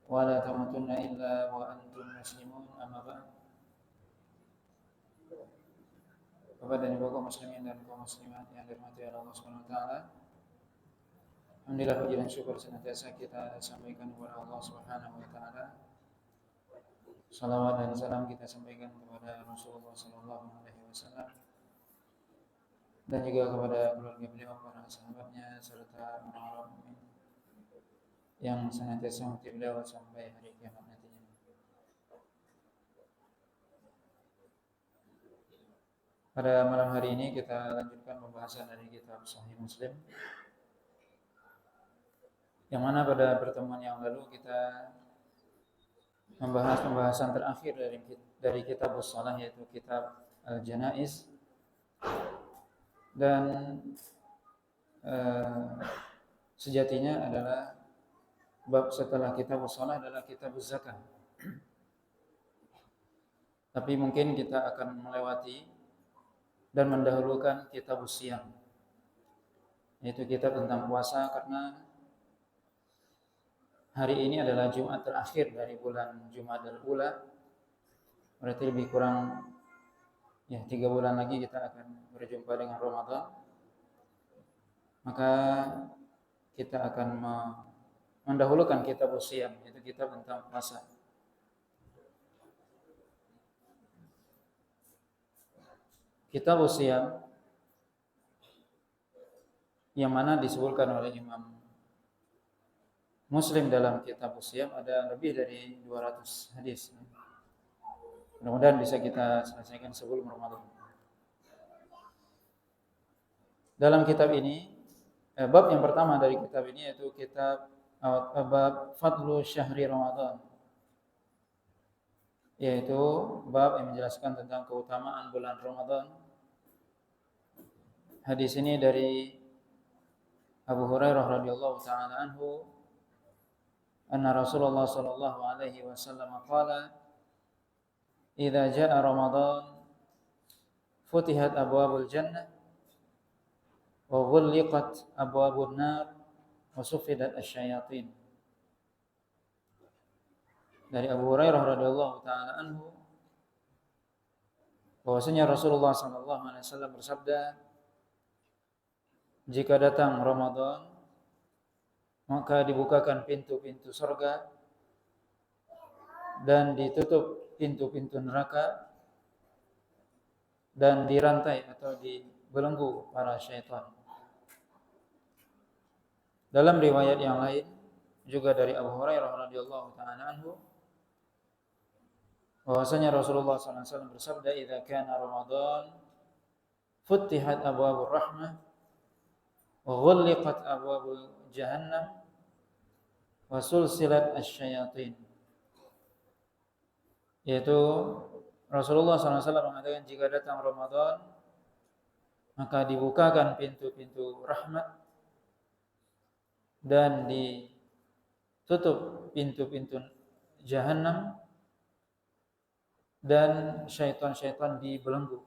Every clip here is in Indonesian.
ولا تموتن إلا وأنتم مسلمون أما بعد. Bapak dan Ibu kaum muslimin dan kaum muslimat yang dirahmati oleh Allah Subhanahu wa taala. Alhamdulillah, puji dan syukur senantiasa kita sampaikan kepada Allah Subhanahu wa taala. Salawat dan salam kita sampaikan kepada Rasulullah sallallahu alaihi wasallam dan juga kepada keluarga beliau, para sahabatnya serta orang-orang mukmin yang senantiasa mengikuti beliau sampai hari kiamat nantinya. Pada malam hari ini kita lanjutkan pembahasan dari kitab Sahih Muslim, yang mana pada pertemuan yang lalu kita membahas pembahasan terakhir dari kitab Shalah, yaitu kitab Al-Janaiz, dan sejatinya adalah bab setelah kitab Shalah adalah kitab Zakat. Tapi mungkin kita akan melewati dan mendahulukan kitab Siyam, yaitu kitab tentang puasa, karena hari ini adalah Jumat terakhir dari bulan Jumadal Ula. Berarti lebih kurang 3 bulan lagi kita akan berjumpa dengan Ramadan. Maka kita akan mendahulukan kitab Siyam, yaitu kitab tentang puasa. Kitab Siyam yang mana disebutkan oleh Imam Muslim dalam kitab Siyam ada lebih dari 200 hadis. Mudah-mudahan bisa kita selesaikan sebelum Ramadan. Dalam kitab ini, bab yang pertama dari kitab ini yaitu kitab bab Fadlu Syahri Ramadan, yaitu bab yang menjelaskan tentang keutamaan bulan Ramadan. Hadis ini dari Abu Hurairah radhiyallahu taala anhu, anna Rasulullah sallallahu alaihi wasallam qala, "Idza jaa Ramadan futihat abwabul jannah wa ghulliqat abwabun nar wa suffidat asyayatin." Dari Abu Hurairah radhiyallahu taala anhu bahwasanya Rasulullah sallallahu alaihi wasallam bersabda, jika datang Ramadan maka dibukakan pintu-pintu surga dan ditutup pintu-pintu neraka dan dirantai atau dibelenggu para syaitan. Dalam riwayat yang lain juga dari Abu Hurairah radhiyallahu taala anhu bahwasanya Rasulullah sallallahu alaihi wasallam bersabda, "Idza kana Ramadan futtihat abwabur rahmah wa ghulliqat abwabul jahannam wa sulsilat asyayatin." Yaitu Rasulullah SAW mengatakan, jika datang Ramadan maka dibukakan pintu-pintu rahmat dan ditutup pintu-pintu jahannam dan syaitan-syaitan dibelenggu.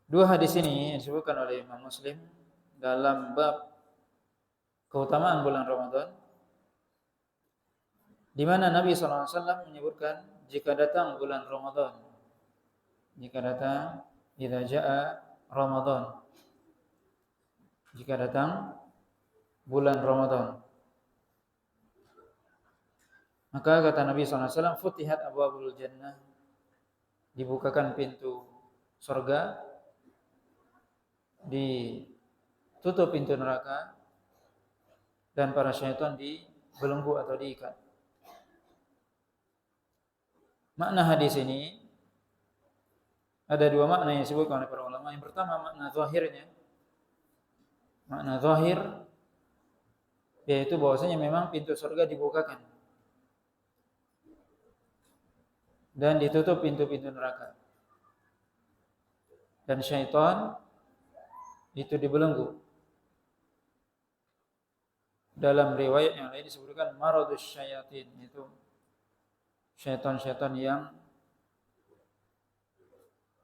Dua hadis ini disebutkan oleh Imam Muslim dalam bab keutamaan bulan Ramadan, di mana Nabi SAW menyebutkan jika datang bulan Ramadan, jika datang idza jaa Ramadan, jika datang bulan Ramadan, maka kata Nabi SAW, futihat abwabul jannah, dibukakan pintu surga, ditutup pintu neraka, dan para syaitan dibelenggu atau diikat. Makna hadis ini ada dua makna yang disebutkan oleh para ulama. Yang pertama makna zahirnya, makna zahir yaitu bahwasanya memang pintu surga dibukakan dan ditutup pintu-pintu neraka, dan syaitan itu dibelenggu. Dalam riwayat yang lain disebutkan maradus syayatin, itu syaitan-syaitan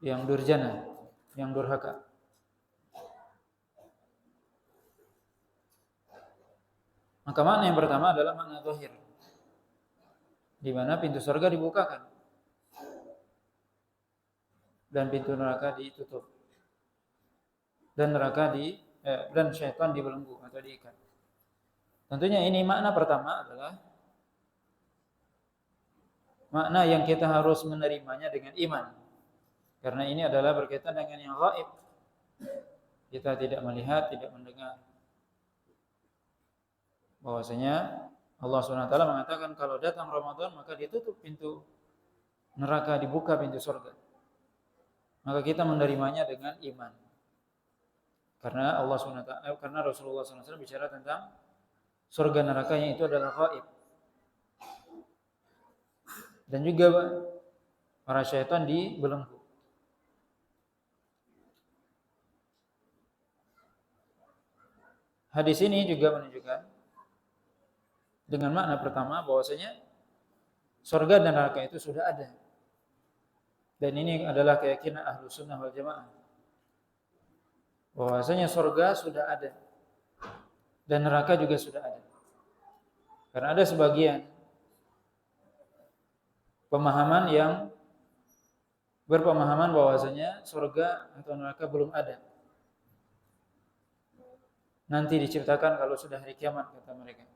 yang durjana, yang durhaka. Maka makna yang pertama adalah makna zahir, di mana pintu surga dibukakan dan pintu neraka ditutup, dan dan syaitan dibelenggu atau diikat. Tentunya ini makna pertama adalah makna yang kita harus menerimanya dengan iman, karena ini adalah berkaitan dengan yang gaib. Kita tidak melihat, tidak mendengar. Bahwasanya Allah SWT mengatakan kalau datang Ramadan maka ditutup pintu neraka, dibuka pintu surga. Maka kita menerimanya dengan iman. Karena karena Rasulullah SAW bicara tentang surga neraka yang itu adalah gaib. Dan juga para syaitan dibelenggu. Hadis ini juga menunjukkan dengan makna pertama bahwasanya surga dan neraka itu sudah ada. Dan ini adalah keyakinan Ahlus Sunnah wal Jamaah. Bahwasanya surga sudah ada dan neraka juga sudah ada. Karena ada sebagian pemahaman yang berpemahaman bahwasanya surga atau neraka belum ada. Nanti diciptakan kalau sudah hari kiamat, kata mereka.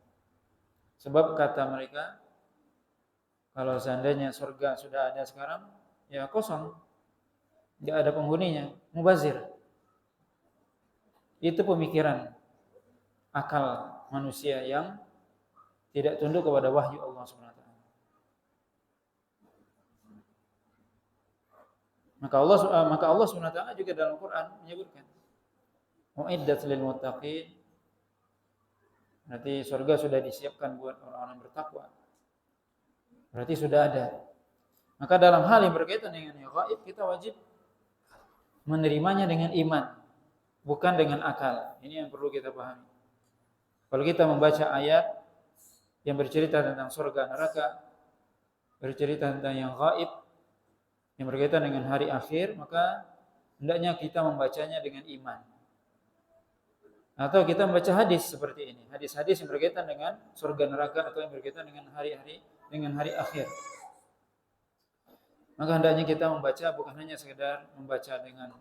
Sebab kata mereka, kalau seandainya surga sudah ada sekarang, ya kosong, tidak ada penghuninya, mubazir. Itu pemikiran akal manusia yang tidak tunduk kepada wahyu Allah SWT. Maka Allah SWT juga dalam Quran menyebutkan Uiddat lil muttaqin. Berarti surga sudah disiapkan buat orang-orang bertakwa. Berarti sudah ada. Maka dalam hal yang berkaitan dengan yang gaib, kita wajib menerimanya dengan iman, bukan dengan akal. Ini yang perlu kita pahami. Kalau kita membaca ayat yang bercerita tentang surga neraka, bercerita tentang yang gaib, yang berkaitan dengan hari akhir, maka hendaknya kita membacanya dengan iman. Atau kita membaca hadis seperti ini, hadis-hadis yang berkaitan dengan surga neraka atau yang berkaitan dengan hari akhir. Maka hendaknya kita membaca bukan hanya sekedar membaca dengan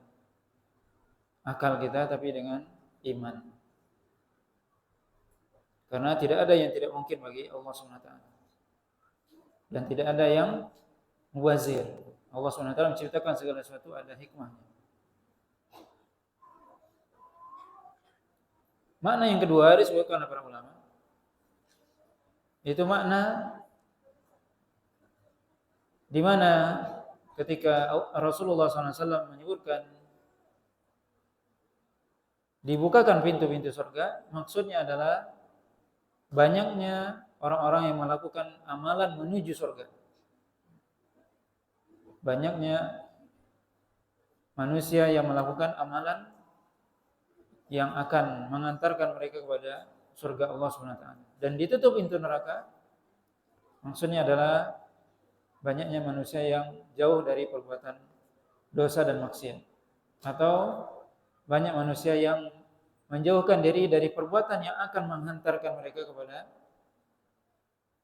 akal kita, tapi dengan iman. Karena tidak ada yang tidak mungkin bagi Allah SWT. Dan tidak ada yang muwazir. Allah SWT menciptakan segala sesuatu ada hikmahnya. Makna yang kedua disebutkan oleh para ulama, itu makna di mana ketika Rasulullah SAW menyebutkan dibukakan pintu-pintu surga, maksudnya adalah banyaknya orang-orang yang melakukan amalan menuju surga. Banyaknya manusia yang melakukan amalan yang akan mengantarkan mereka kepada surga Allah SWT. Dan ditutup pintu neraka, maksudnya adalah banyaknya manusia yang jauh dari perbuatan dosa dan maksiat. Atau banyak manusia yang menjauhkan diri dari perbuatan yang akan menghantarkan mereka kepada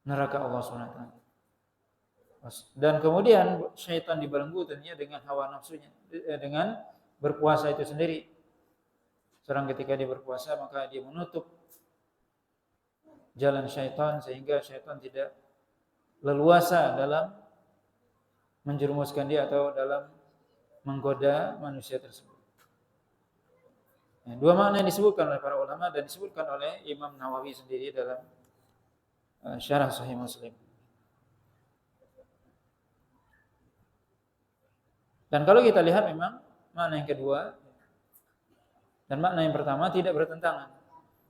neraka Allah SWT. Dan kemudian syaitan dibelenggu tentunya dengan hawa nafsunya, dengan berpuasa itu sendiri. Seorang ketika dia berpuasa maka dia menutup jalan syaitan sehingga syaitan tidak leluasa dalam menjerumuskan dia atau dalam menggoda manusia tersebut. Dua makna yang disebutkan oleh para ulama dan disebutkan oleh Imam Nawawi sendiri dalam Syarah Sahih Muslim. Dan kalau kita lihat memang makna yang kedua dan makna yang pertama tidak bertentangan.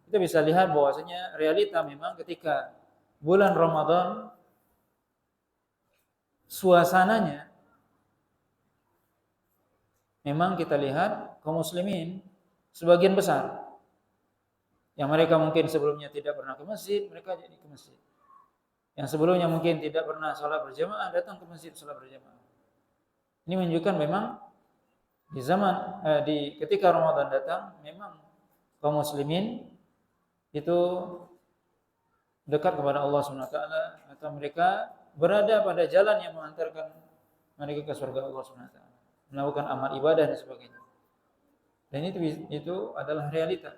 Kita bisa lihat bahwasanya realita memang ketika bulan Ramadan suasananya memang kita lihat kaum muslimin sebagian besar yang mereka mungkin sebelumnya tidak pernah ke masjid, mereka jadi ke masjid. Yang sebelumnya mungkin tidak pernah salat berjamaah datang ke masjid salat berjamaah. Ini menunjukkan memang ketika Ramadan datang memang kaum muslimin itu dekat kepada Allah Subhanahu wa taala, atau mereka berada pada jalan yang mengantarkan mereka ke surga Allah Subhanahu wa taala, melakukan amal ibadah dan sebagainya. Dan itu adalah realita.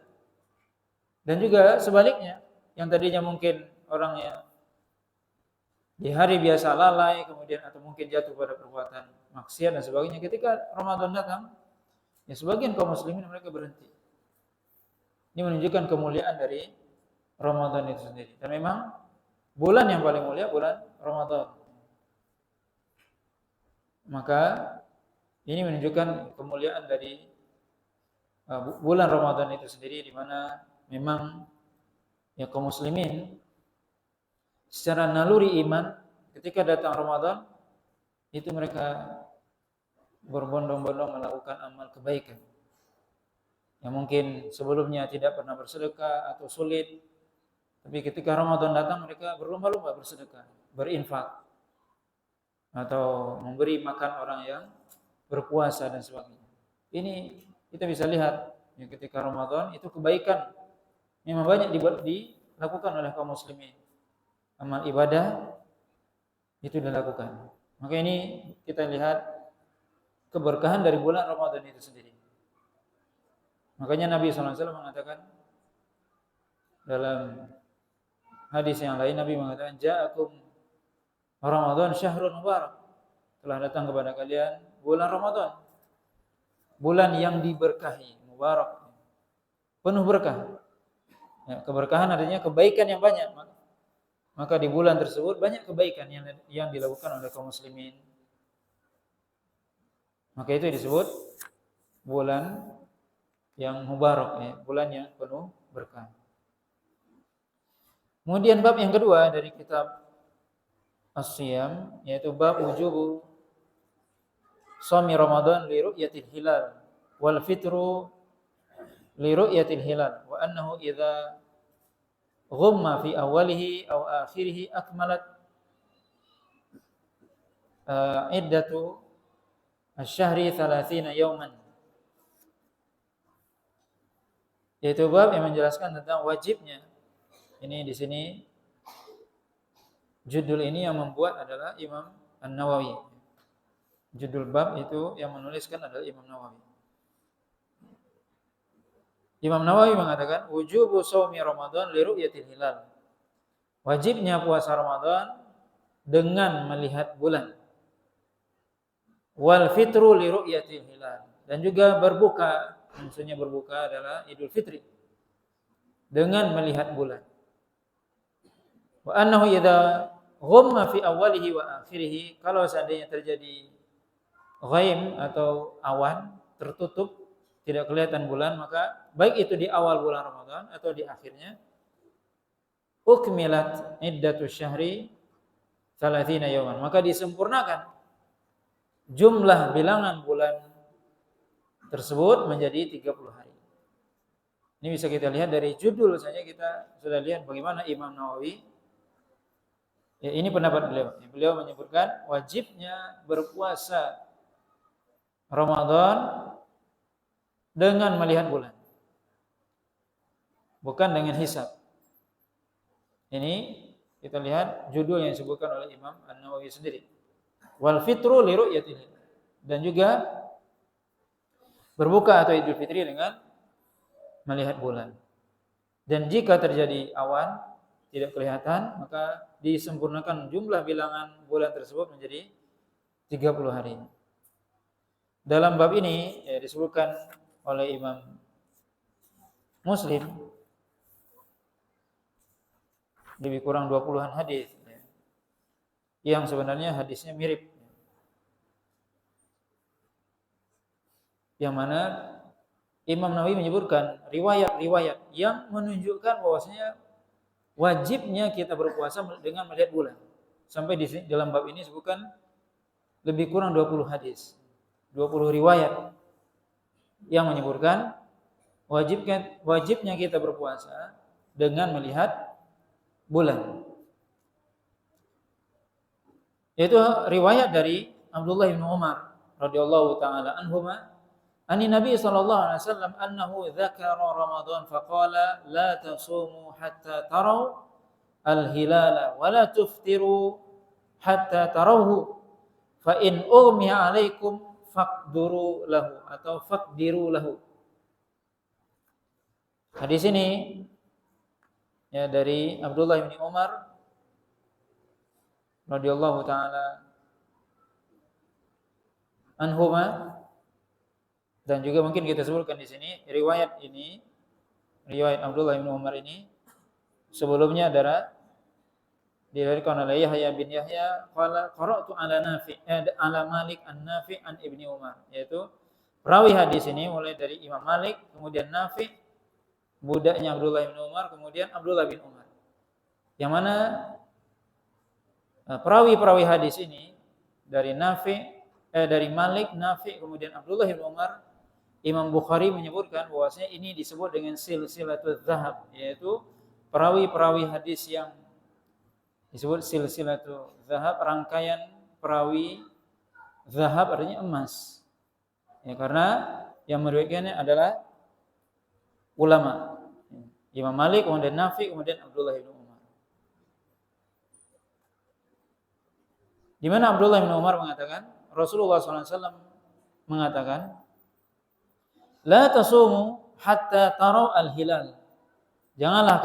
Dan juga sebaliknya, yang tadinya mungkin orangnya di hari biasa lalai, kemudian atau mungkin jatuh pada perbuatan maksiat dan sebagainya, ketika Ramadan datang, ya sebagian kaum muslimin mereka berhenti. Ini menunjukkan kemuliaan dari Ramadan itu sendiri. Dan memang bulan yang paling mulia bulan Ramadan. Maka ini menunjukkan kemuliaan dari bulan Ramadan itu sendiri, di mana memang ya kaum muslimin secara naluri iman ketika datang Ramadan itu mereka berbondong-bondong melakukan amal kebaikan yang mungkin sebelumnya tidak pernah bersedekah atau sulit, tapi ketika Ramadan datang mereka berlomba-lomba bersedekah, berinfak, atau memberi makan orang yang berpuasa dan sebagainya. Ini kita bisa lihat ya, ketika Ramadan itu kebaikan memang banyak dilakukan oleh kaum muslimin. Amal ibadah itu dilakukan. Maka ini kita lihat keberkahan dari bulan Ramadan itu sendiri. Makanya Nabi SAW mengatakan dalam hadis yang lain, Nabi mengatakan, Ja'akum Ramadan syahrun mubarak. Telah datang kepada kalian bulan Ramadan, bulan yang diberkahi, mubarak, penuh berkah. Ya, keberkahan artinya kebaikan yang banyak. Maka di bulan tersebut banyak kebaikan yang dilakukan oleh kaum muslimin. Maka itu disebut bulan yang mubarak, ya, bulan yang penuh berkah. Kemudian bab yang kedua dari kitab As-Siyam, yaitu bab wujubu shaumi Ramadan li ru'yatil hilal wal fitru li ru'yatil hilal wa annahu idza ghumma fi awwalihi aw akhirih akmalat iddatu asy-syahri 30 yawman. Yaitu bab yang menjelaskan tentang wajibnya. Ini di sini judul ini yang membuat adalah Imam An-Nawawi. Judul bab itu yang menuliskan adalah Imam Nawawi. Imam Nawawi mengatakan wujubu shaumi Ramadan li ru'yatil hilal. Wajibnya puasa Ramadan dengan melihat bulan. Wal fitru li ru'yatil hilal. Dan juga berbuka, maksudnya berbuka adalah Idul Fitri, dengan melihat bulan. Wa annahu idza ghamma fi awwalihi wa akhirih, kalau seandainya terjadi ghaim atau awan tertutup, tidak kelihatan bulan, maka baik itu di awal bulan Ramadan atau di akhirnya, ukmilat iddatu syahri 30 yawman, maka disempurnakan jumlah bilangan bulan tersebut menjadi 30 hari. Ini bisa kita lihat dari judul saja, kita sudah lihat bagaimana Imam Nawawi, ya ini pendapat beliau. Beliau menyebutkan wajibnya berpuasa Ramadan dengan melihat bulan, bukan dengan hisab. Ini kita lihat judul yang disebutkan oleh Imam An-Nawawi sendiri. Wal fitru li ru'yatil, dan juga berbuka atau Idul Fitri dengan melihat bulan. Dan jika terjadi awan tidak kelihatan, maka disempurnakan jumlah bilangan bulan tersebut menjadi 30 hari. Dalam bab ini ya, disebutkan oleh Imam Muslim lebih kurang 20-an hadis ya, yang sebenarnya hadisnya mirip, yang mana Imam Nawawi menyebutkan riwayat-riwayat yang menunjukkan bahwasanya wajibnya kita berpuasa dengan melihat bulan. Sampai di dalam bab ini disebutkan lebih kurang 20 hadis, 20 riwayat yang menyebutkan wajibnya kita berpuasa dengan melihat bulan. Yaitu riwayat dari Abdullah bin Umar radhiyallahu taala anhuma, ani Nabi sallallahu alaihi wasallam annahu dzakara Ramadan faqala la tasumu hatta taraw al-hilala wa la tuftiru hatta tarawhu fa in ughmiya 'alaikum faqduru lahu atau faqdiru lahu. Hadis ini ya dari Abdullah bin Umar radhiyallahu taala anhuma, dan juga mungkin kita sebutkan di sini riwayat Abdullah bin Umar ini sebelumnya adalah diriwayatkan oleh Yahya bin Yahya qala qara'tu ala Nafi' ala Malik an-Nafi' an Ibni Umar, yaitu perawi hadis ini mulai dari Imam Malik, kemudian Nafi', budaknya Abdullah bin Umar, kemudian Abdullah bin Umar. Yang mana perawi-perawi hadis ini dari dari Malik, Nafi', kemudian Abdullah bin Umar, Imam Bukhari menyebutkan bahwasanya ini disebut dengan silsilatul dzahab, yaitu perawi-perawi hadis yang disebut silsilatul dzahab, rangkaian perawi dzahab artinya emas. Ya, karena yang meriwayatkannya adalah ulama. Imam Malik, kemudian Nafi', kemudian Abdullah bin Umar. Di mana Abdullah bin Umar mengatakan, Rasulullah SAW mengatakan, la tasumu hatta taraw al-hilal. Janganlah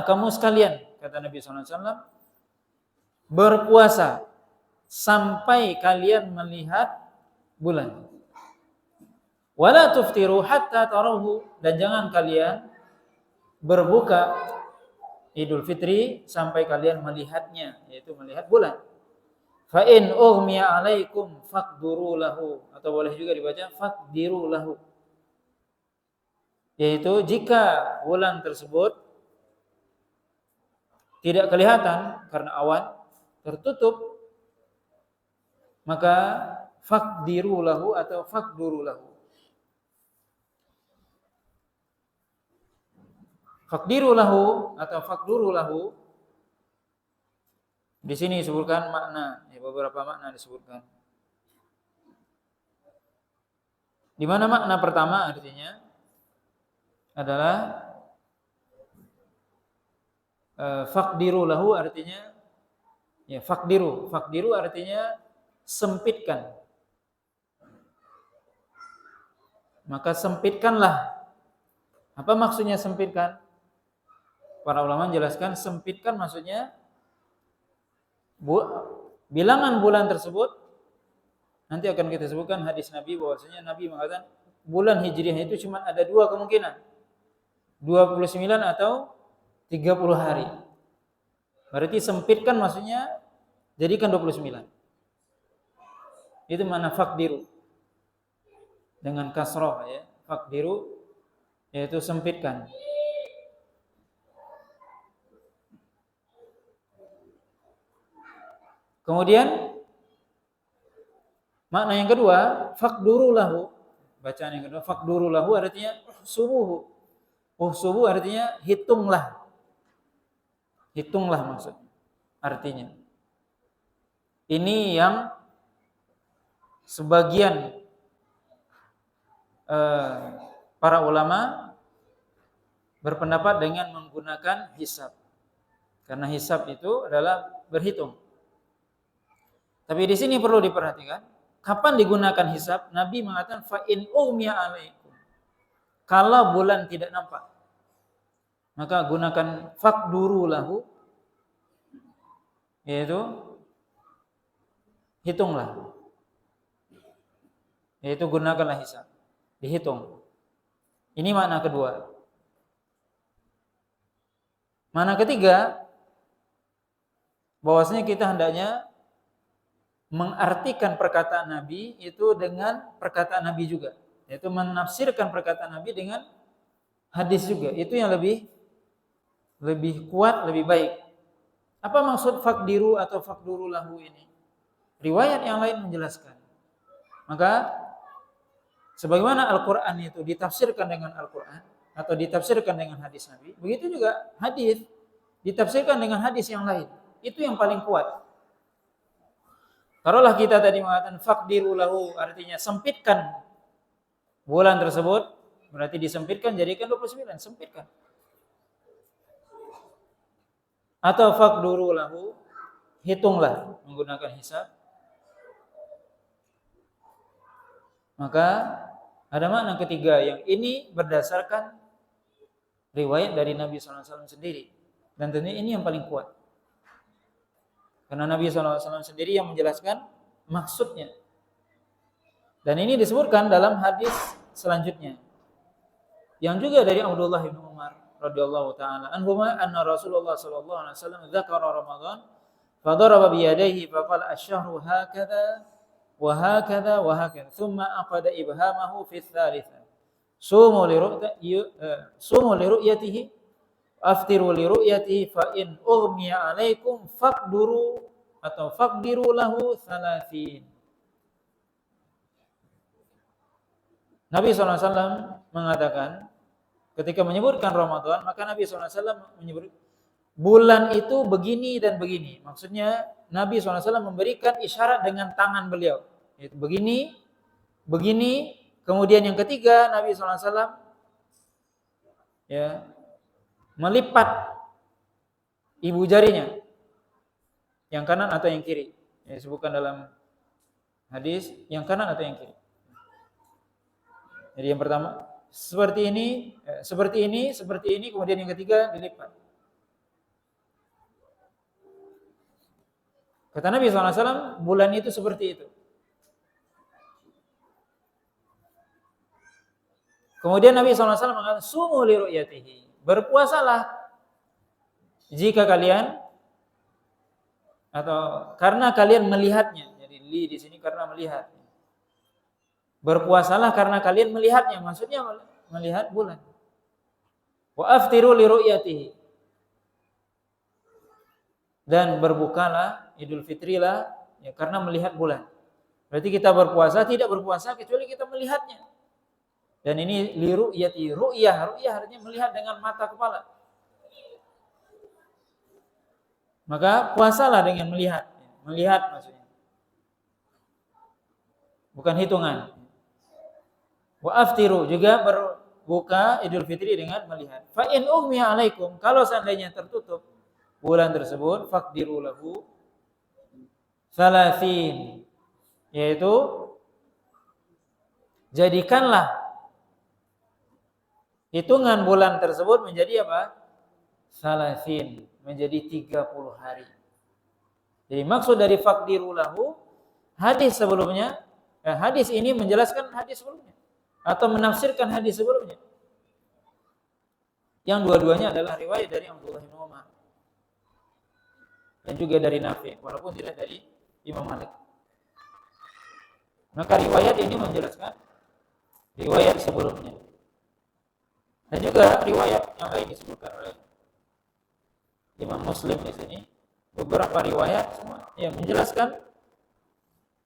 kamu sekalian, kata Nabi SAW, berpuasa sampai kalian melihat bulan. Wala tuftiru hatta tarawhu, dan jangan kalian berbuka Idul Fitri sampai kalian melihatnya, yaitu melihat bulan. Fa in ughmiya 'alaikum faqduru lahu, atau boleh juga dibaca faqdiru lahu. Yaitu jika bulan tersebut tidak kelihatan karena awan tertutup, maka faqdiru lahu atau faqduru lahu. Faqdiru lahu atau faqduru lahu, di sini disebutkan makna, ya, beberapa makna disebutkan. Di mana makna pertama artinya adalah faqdiru lahu artinya ya faqdiru artinya sempitkan. Maka sempitkanlah. Apa maksudnya sempitkan? Para ulama menjelaskan sempitkan maksudnya bilangan bulan tersebut, nanti akan kita sebutkan hadis Nabi bahwasanya Nabi mengatakan bulan Hijriah itu cuma ada dua kemungkinan, 29 atau 30 hari. Berarti sempitkan maksudnya jadikan 29. Itu makna faqdiru. Dengan kasroh ya, faqdiru yaitu sempitkan. Kemudian makna yang kedua, faqduru lahu. Bacaan yang kedua, faqduru lahu artinya uhsubuhu. Uhsubu artinya hitunglah. Hitunglah maksudnya. Artinya. Ini yang sebagian para ulama berpendapat dengan menggunakan hisab. Karena hisab itu adalah berhitung. Tapi di sini perlu diperhatikan, kapan digunakan hisab? Nabi mengatakan fa in ughmiya 'alaikum. Kalau bulan tidak nampak, maka gunakan faqduru lahu, yaitu hitunglah. Yaitu gunakanlah hisab, dihitung. Ini makna kedua. Makna ketiga, bahwasanya kita hendaknya mengartikan perkataan Nabi itu dengan perkataan Nabi juga, yaitu menafsirkan perkataan Nabi dengan hadis juga. Itu yang lebih kuat, lebih baik. Apa maksud faqdiru atau faqduru lahu ini? Riwayat yang lain menjelaskan. Maka sebagaimana Al-Qur'an itu ditafsirkan dengan Al-Qur'an atau ditafsirkan dengan hadis Nabi, begitu juga hadis ditafsirkan dengan hadis yang lain. Itu yang paling kuat. Taruhlah kita tadi mengatakan faqdiru lahu artinya sempitkan bulan tersebut, berarti disempitkan jadikan 29, sempitkan. atau faqduru lahu, hitunglah menggunakan hisab. Maka ada makna ketiga yang ini berdasarkan riwayat dari Nabi SAW sendiri. Dan tentunya ini yang paling kuat. Karena Nabi SAW sendiri yang menjelaskan maksudnya. Dan ini disebutkan dalam hadis selanjutnya. Yang juga dari Abdullah bin Umar radhiyallahu taala anhuma anna Rasulullah sallallahu alaihi wasallam dzakara Ramadan fa daraba bi yadayhi fa qala asy-syahru hakadha wa hakadha wa hakadha thumma aqada ibhamahu fi ats-tsalitsah sumu li ru'yatihi aftiru li ru'yatihi fa in ughmiya 'alaikum faqduru atau faqdiru lahu 30. Nabi SAW mengatakan ketika menyebutkan Ramadan, maka Nabi SAW menyebut bulan itu begini dan begini. Maksudnya Nabi SAW memberikan isyarat dengan tangan beliau. Itu begini, begini. Kemudian yang ketiga Nabi SAW melipat ibu jarinya, yang kanan atau yang kiri. Disebutkan dalam hadis yang kanan atau yang kiri. Jadi yang pertama seperti ini, seperti ini, seperti ini, kemudian yang ketiga dilipat. Kata Nabi SAW, bulan itu seperti itu. Kemudian Nabi SAW mengatakan, sumu li ru'yatihi, berpuasalah jika kalian atau karena kalian melihatnya. Jadi li di sini karena melihat. Berpuasalah karena kalian melihatnya, maksudnya melihat bulan. Wa aftiru li ru'yatihi. Dan berbukalah, Idul Fitrilah karena melihat bulan. Berarti kita berpuasa tidak berpuasa kecuali kita melihatnya. Dan ini li ru'yati, ru'yah artinya melihat dengan mata kepala. Maka puasalah dengan melihat maksudnya. Bukan hitungan. Wa aftiru juga berbuka Idul Fitri dengan melihat. Fa in ughmiya 'alaikum, kalau seandainya tertutup bulan tersebut, faqdiru lahu 30, yaitu jadikanlah hitungan bulan tersebut menjadi apa? 30, menjadi 30 hari. Jadi maksud dari faqdiru lahu, hadis sebelumnya, hadis ini menjelaskan hadis sebelumnya atau menafsirkan hadis sebelumnya. Yang dua-duanya adalah riwayat dari Abdullah bin Umar dan juga dari Nafi, walaupun tidak dari Imam Malik. Maka riwayat ini menjelaskan riwayat sebelumnya. Dan juga riwayat yang lain disebutkan oleh Imam Muslim di sini, beberapa riwayat semua yang menjelaskan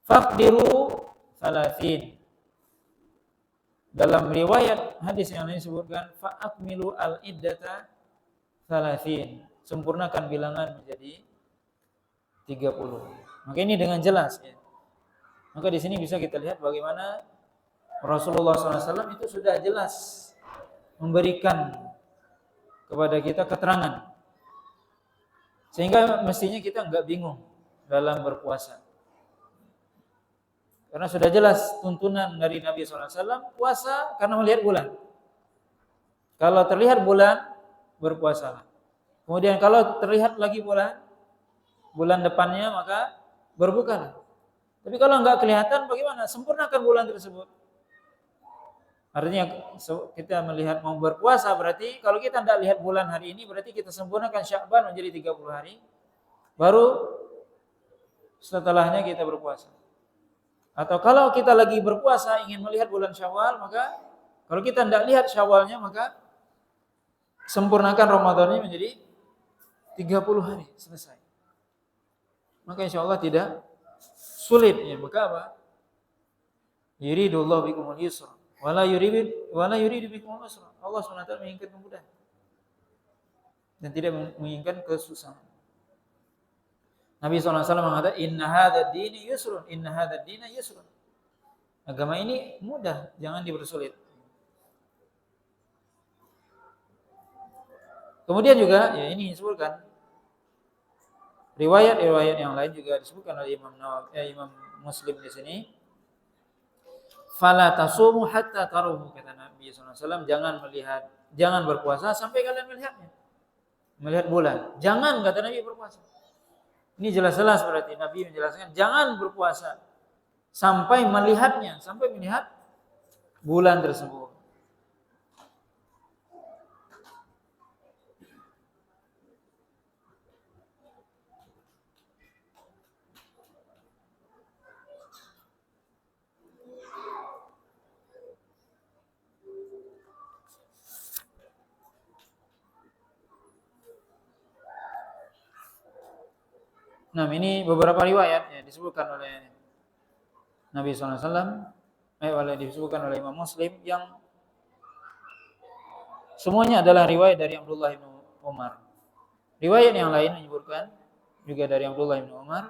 faqdiru 30. Dalam riwayat hadis yang lain disebutkan fa'akmilu al-iddata 30. Sempurnakan bilangan menjadi 30. Maka ini dengan jelas ya. Maka di sini bisa kita lihat bagaimana Rasulullah SAW itu sudah jelas memberikan kepada kita keterangan. Sehingga mestinya kita enggak bingung dalam berpuasa. Karena sudah jelas tuntunan dari Nabi SAW, puasa karena melihat bulan. Kalau terlihat bulan, berpuasalah. Kemudian kalau terlihat lagi bulan depannya, maka berbukalah. Tapi kalau enggak kelihatan, bagaimana? Sempurnakan bulan tersebut. Artinya kita melihat mau berpuasa, berarti kalau kita tidak lihat bulan hari ini, berarti kita sempurnakan Sya'ban menjadi 30 hari. Baru setelahnya kita berpuasa. Atau kalau kita lagi berpuasa ingin melihat bulan Syawal, maka kalau kita tidak lihat Syawalnya, maka sempurnakan Ramadannya menjadi 30 hari selesai. Maka insyaallah tidak sulit ya. Maka apa? Yuridullahu bikumul yusra wala yuridu bikumul usra. Allah SWT menginginkan kemudahan dan tidak menginginkan kesusahan. Nabi SAW mengatakan, Inna hadha dini yusrun, inna hadha dina yusrun. Agama ini mudah, jangan dipersulit. Kemudian juga, ya ini disebutkan, Riwayat-riwayat yang lain juga disebutkan oleh Imam Muslim di sini. Fala tasumu hatta taruhu, kata Nabi SAW, jangan berpuasa sampai kalian melihatnya. Melihat bulan. Jangan, kata Nabi, berpuasa. Ini jelas-jelas berarti Nabi menjelaskan jangan berpuasa sampai melihatnya, sampai melihat bulan tersebut. Nah, ini beberapa riwayat yang disebutkan oleh Nabi SAW, disebutkan oleh Imam Muslim, yang semuanya adalah riwayat dari Abdullah bin Umar. Riwayat yang lain menyebutkan juga dari Abdullah bin Umar,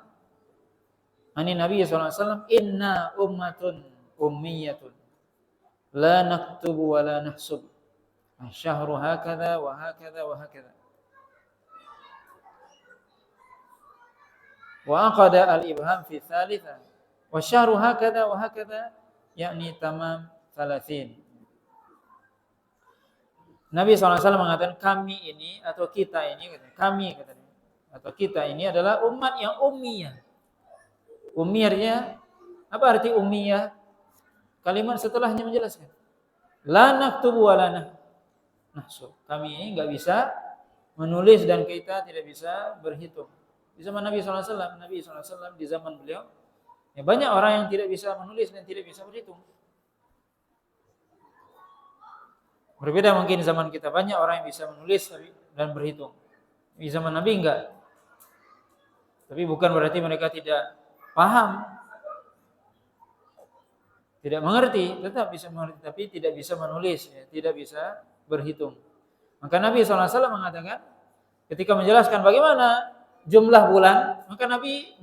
ani Nabi SAW, inna ummatun ummiyatun la naktubu wa la nahsub, asyahru hakadha wa hakadha wa hakadha. Wa aqada al-ibham fi thalitha wa syahru hakadha wa hakadha, yakni tamam 30. Nabi SAW mengatakan kami ini atau kita ini, kami katanya, atau kita ini adalah umat yang ummiyah. Ummiyahnya apa arti ummiyah? Kalimat setelahnya menjelaskan. La naktubu wa la nahsub. Kami ini enggak bisa menulis dan kita tidak bisa berhitung. Di zaman Nabi SAW, di zaman beliau, ya banyak orang yang tidak bisa menulis dan tidak bisa berhitung. Berbeda mungkin zaman kita, banyak orang yang bisa menulis dan berhitung. Di zaman Nabi enggak. Tapi bukan berarti mereka tidak paham, tidak mengerti, tetap bisa mengerti, tapi tidak bisa menulis, ya, tidak bisa berhitung. Maka Nabi SAW mengatakan, ketika menjelaskan bagaimana jumlah bulan, maka Nabi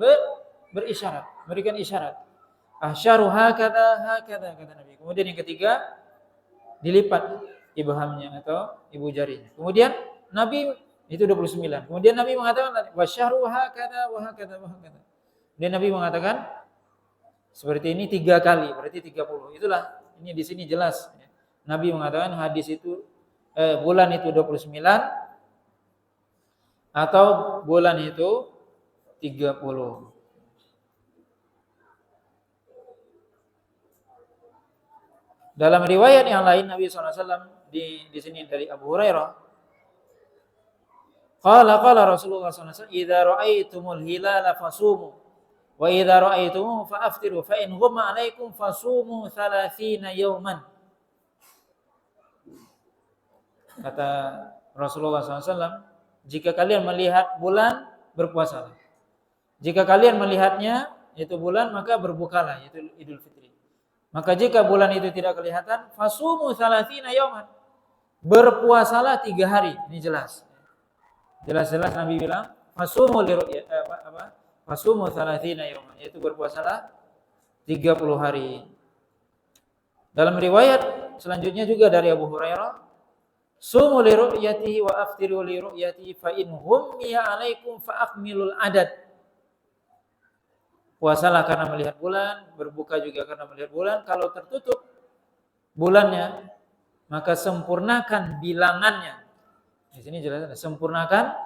berisyarat, memberikan isyarat. Ahsyaru hakadha hakadha, kata Nabi. Kemudian yang ketiga, dilipat ibhamnya atau ibu jarinya. Kemudian Nabi itu 29. Kemudian Nabi mengatakan wasyahru hakadha wa hakadha wa hakadha. Kemudian Nabi mengatakan seperti ini 3 kali, berarti 30. Itulah ini di sini jelas. Nabi mengatakan hadis itu bulan itu 29 atau bulan itu 30. Dalam riwayat yang lain Nabi SAW di sini dari Abu Hurairah, qala Rasulullah SAW, idza ra'aitumul hilala fasumu wa idza ra'aitumuhu fa'aftiru fa in ghumma 'alaikum fasumu 30 yawman. Kata Rasulullah SAW, jika kalian melihat bulan, berpuasalah. Jika kalian melihatnya, itu bulan, maka berbukalah, yaitu Idul Fitri. Maka jika bulan itu tidak kelihatan, fasumu 30 yauman. Berpuasalah 3 hari. Ini jelas. Jelas-jelas Nabi bilang, fasumu fasumu 30 yauman, yaitu berpuasalah 30 hari. Dalam riwayat selanjutnya juga dari Abu Hurairah, sumu li ru'yatihi wa aftiru li ru'yatihi fa in hummiya 'alaikum fa akmilul adad. Puasalah karena melihat bulan, berbuka juga karena melihat bulan. Kalau tertutup bulannya, maka sempurnakan bilangannya. Di sini jelas, sempurnakan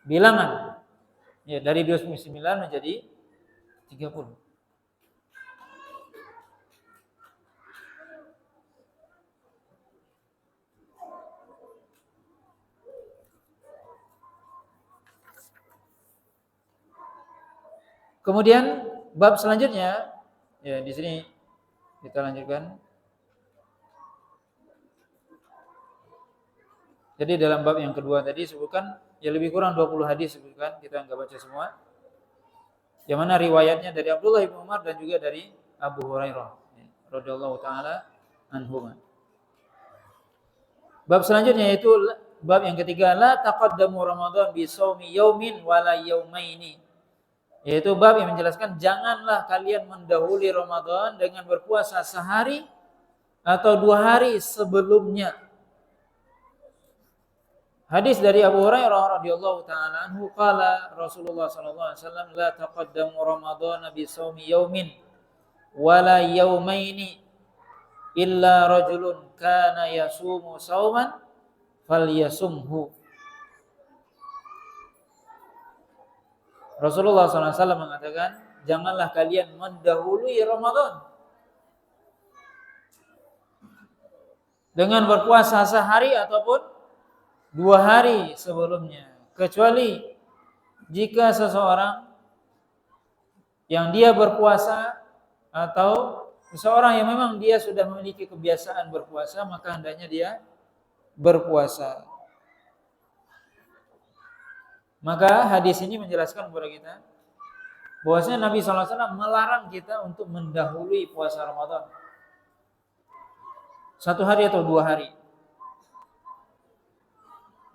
bilangan. Ya, dari 29 menjadi 30. Kemudian bab selanjutnya, ya di sini kita lanjutkan. Jadi dalam bab yang kedua tadi sebutkan, ya lebih kurang 20 hadis sebutkan, kita enggak baca semua. Yang mana riwayatnya dari Abdullah bin Umar dan juga dari Abu Hurairah radhiyallahu taala anhuma. Bab selanjutnya yaitu bab yang ketiga, la taqaddamu Ramadan bi shaumi yaumin wala yaumaini. Yaitu bab yang menjelaskan janganlah kalian mendahului Ramadan dengan berpuasa sehari atau 2 hari sebelumnya. Hadis dari Abu Hurairah radhiyallahu taala anhu qala Rasulullah sallallahu alaihi wasallam la taqaddamu ramadhana bi shaumi yaumin wala yaumaini illa rajulun kana yasumu sauman falyasumhu. Rasulullah sallallahu alaihi wasallam mengatakan, janganlah kalian mendahului Ramadan dengan berpuasa sehari ataupun 2 hari sebelumnya, kecuali jika seseorang yang dia berpuasa atau seseorang yang memang dia sudah memiliki kebiasaan berpuasa, maka hendaknya dia berpuasa. Maka hadis ini menjelaskan kepada kita bahwasanya Nabi SAW melarang kita untuk mendahului puasa Ramadan 1 hari atau 2 hari,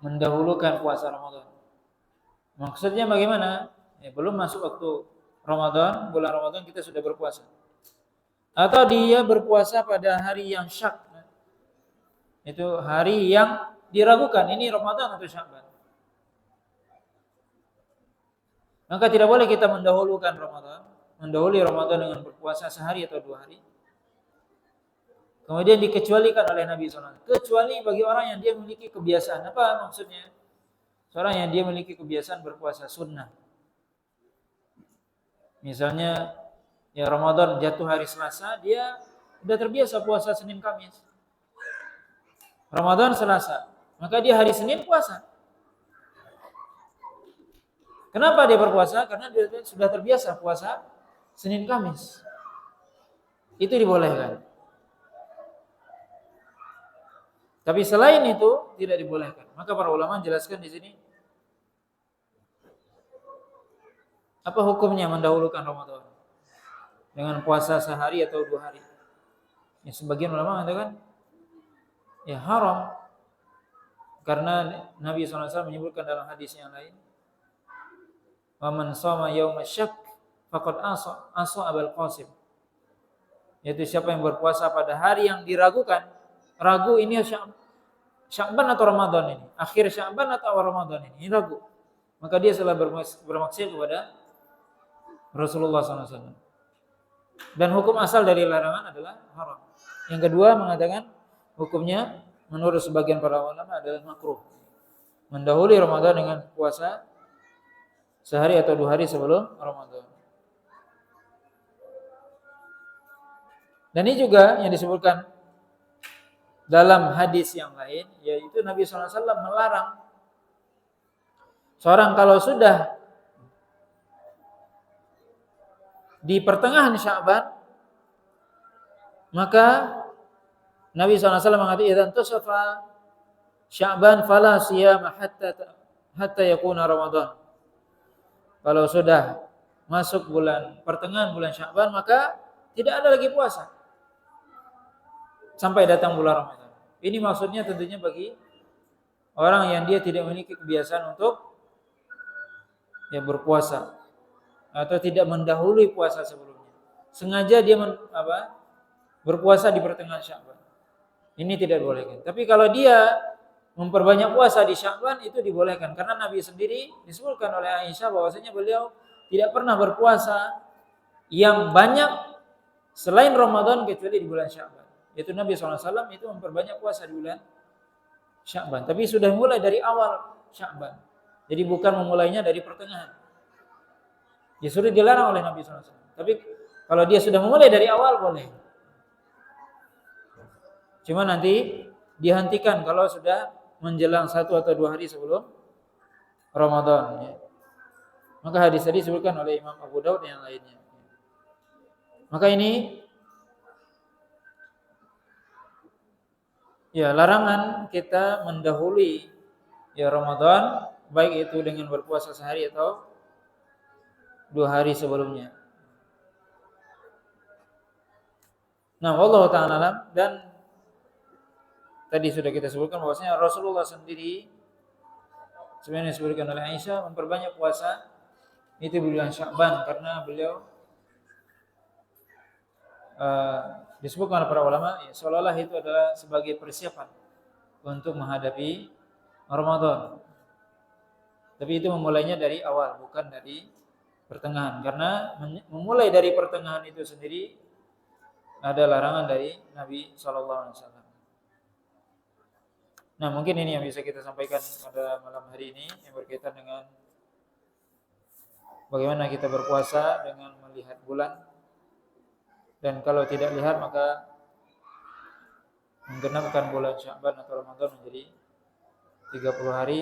mendahulukan puasa Ramadan. Maksudnya bagaimana? Ya, belum masuk waktu Ramadan, bulan Ramadan kita sudah berpuasa. Atau dia berpuasa pada hari yang syak. Itu hari yang diragukan, ini Ramadan atau Sya'ban. Maka tidak boleh kita mendahului Ramadan dengan berpuasa sehari atau 2 hari. Kemudian dikecualikan oleh Nabi SAW. Kecuali bagi orang yang dia memiliki kebiasaan. Apa maksudnya? Seorang yang dia memiliki kebiasaan berpuasa sunnah. Misalnya, ya Ramadan jatuh hari Selasa, dia sudah terbiasa puasa Senin Kamis. Ramadan Selasa, maka dia hari Senin puasa. Kenapa dia berpuasa? Karena dia sudah terbiasa puasa Senin Kamis. Itu dibolehkan. Tapi selain itu tidak dibolehkan. Maka para ulama jelaskan di sini apa hukumnya mendahulukan Ramadan dengan puasa sehari atau 2 hari. Ya, sebagian ulama mengatakan ya haram, karena Nabi SAW menyebutkan dalam hadis yang lain, wa man shoma yauma syak faqad asa Abul Qasim, yaitu siapa yang berpuasa pada hari yang diragukan, ragu ini Sya'ban atau Ramadan ini, akhir Sya'ban atau awal Ramadan ini ragu, maka dia telah bermaksiat kepada Rasulullah SAW. Dan hukum asal dari larangan adalah haram. Yang kedua mengatakan hukumnya menurut sebagian para ulama adalah makruh, mendahului Ramadan dengan puasa sehari atau 2 hari sebelum Ramadan. Dan ini juga yang disebutkan dalam hadis yang lain, yaitu Nabi SAW melarang seorang kalau sudah di pertengahan Sya'ban, maka Nabi SAW mengatakan, "Idzan tasafa Sya'ban fala siyama hatta yakuna Ramadan." Kalau sudah masuk pertengahan bulan Sya'ban, maka tidak ada lagi puasa sampai datang bulan Ramadan. Ini maksudnya tentunya bagi orang yang dia tidak memiliki kebiasaan untuk berpuasa atau tidak mendahului puasa sebelumnya. Sengaja dia berpuasa di pertengahan Sya'ban. Ini tidak dibolehkan. Tapi kalau dia memperbanyak puasa di Sya'ban itu dibolehkan, karena Nabi sendiri disebutkan oleh Aisyah bahwasanya beliau tidak pernah berpuasa yang banyak selain Ramadan kecuali di bulan Sya'ban. Yaitu Nabi SAW itu memperbanyak puasa di bulan Sya'ban. Tapi sudah mulai dari awal Sya'ban. Jadi bukan memulainya dari pertengahan. Ya sudah dilarang oleh Nabi SAW. Tapi kalau dia sudah memulai dari awal boleh. Cuma nanti dihentikan kalau sudah menjelang 1 atau 2 hari sebelum Ramadan. Ya. Maka hadis tadi disebutkan oleh Imam Abu Daud dan yang lainnya. Maka ini larangan kita mendahului Ramadan, baik itu dengan berpuasa sehari atau 2 hari sebelumnya. Nah, wallahu ta'ala alam. Dan tadi sudah kita sebutkan bahwasanya Rasulullah sendiri sebenarnya disebutkan oleh Aisyah memperbanyak puasa itu bulan Sya'ban, karena beliau disebutkan oleh para ulama seolah-olah itu adalah sebagai persiapan untuk menghadapi Ramadan. Tapi itu memulainya dari awal, bukan dari pertengahan. Karena memulai dari pertengahan itu sendiri ada larangan dari Nabi Shallallahu Alaihi Wasallam. Nah, mungkin ini yang bisa kita sampaikan pada malam hari ini yang berkaitan dengan bagaimana kita berpuasa dengan melihat bulan. Dan kalau tidak lihat maka menggenapkan bulan Sya'ban atau Ramadan menjadi 30 hari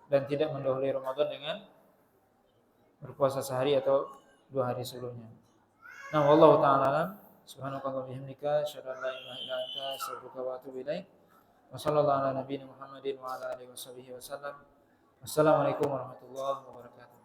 dan tidak mendahului Ramadan dengan berpuasa sehari atau 2 hari sebelumnya. Nah, wallahu taala subhanakallahumma wa bihamdika asyhadu an la ilaha illa anta astaghfiruka wa atubu ilaik. Wa sallallahu ala nabiyyina Muhammadin wa ala alihi wasallam. Wassalamualaikum warahmatullahi wabarakatuh.